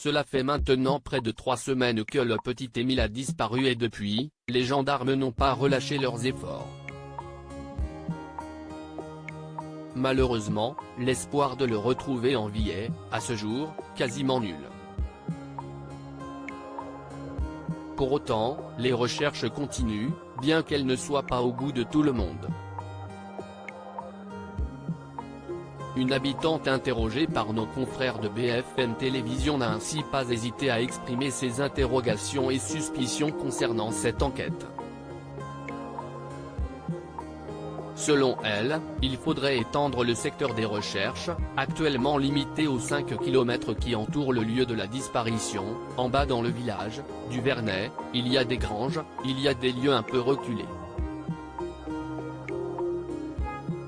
Cela fait maintenant près de 3 semaines que le petit Émile a disparu et depuis, les gendarmes n'ont pas relâché leurs efforts. Malheureusement, l'espoir de le retrouver en vie est, à ce jour, quasiment nul. Pour autant, les recherches continuent, bien qu'elles ne soient pas au goût de tout le monde. Une habitante interrogée par nos confrères de BFM Télévision n'a ainsi pas hésité à exprimer ses interrogations et suspicions concernant cette enquête. Selon elle, il faudrait étendre le secteur des recherches, actuellement limité aux 5 km qui entourent le lieu de la disparition. En bas dans le village, du Vernet, il y a des granges, il y a des lieux un peu reculés.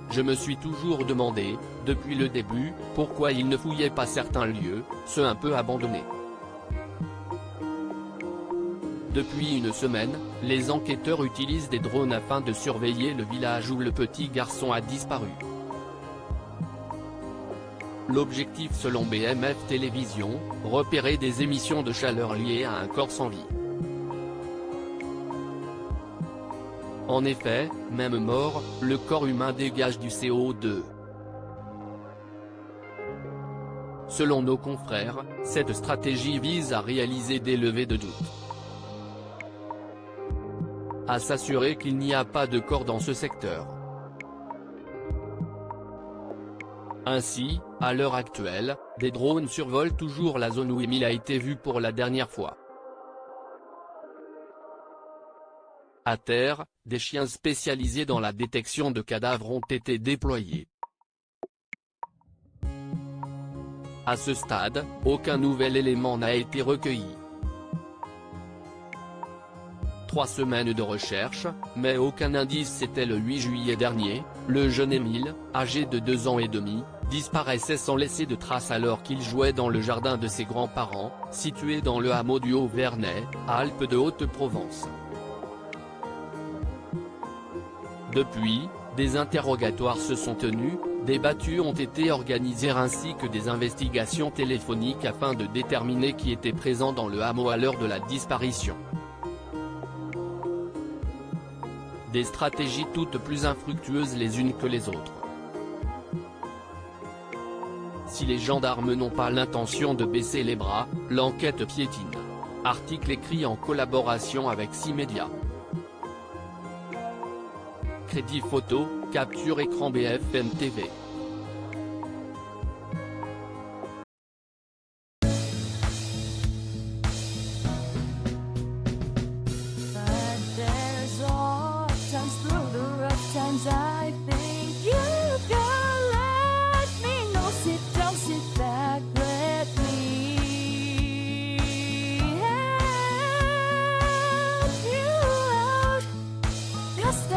Je me suis toujours demandé, depuis le début, pourquoi ils ne fouillaient pas certains lieux, ceux un peu abandonnés. Depuis une semaine, les enquêteurs utilisent des drones afin de surveiller le village où le petit garçon a disparu. L'objectif selon BFM Télévision, repérer des émissions de chaleur liées à un corps sans vie. En effet, même mort, le corps humain dégage du CO2. Selon nos confrères, cette stratégie vise à réaliser des levées de doute, à s'assurer qu'il n'y a pas de corps dans ce secteur. Ainsi, à l'heure actuelle, des drones survolent toujours la zone où Émile a été vu pour la dernière fois. À terre, des chiens spécialisés dans la détection de cadavres ont été déployés. À ce stade, aucun nouvel élément n'a été recueilli. 3 semaines de recherche, mais aucun indice. C'était le 8 juillet dernier, le jeune Émile, âgé de 2 ans et demi, disparaissait sans laisser de traces alors qu'il jouait dans le jardin de ses grands-parents, situé dans le hameau du Haut-Vernet, Alpes de Haute-Provence. Depuis, des interrogatoires se sont tenus, des battues ont été organisées ainsi que des investigations téléphoniques afin de déterminer qui était présent dans le hameau à l'heure de la disparition. Des stratégies toutes plus infructueuses les unes que les autres. Si les gendarmes n'ont pas l'intention de baisser les bras, l'enquête piétine. Article écrit en collaboration avec 6 médias. Crédit photo, capture écran BFM TV. I think you can let me know. Sit down, sit back, let me help you out. Just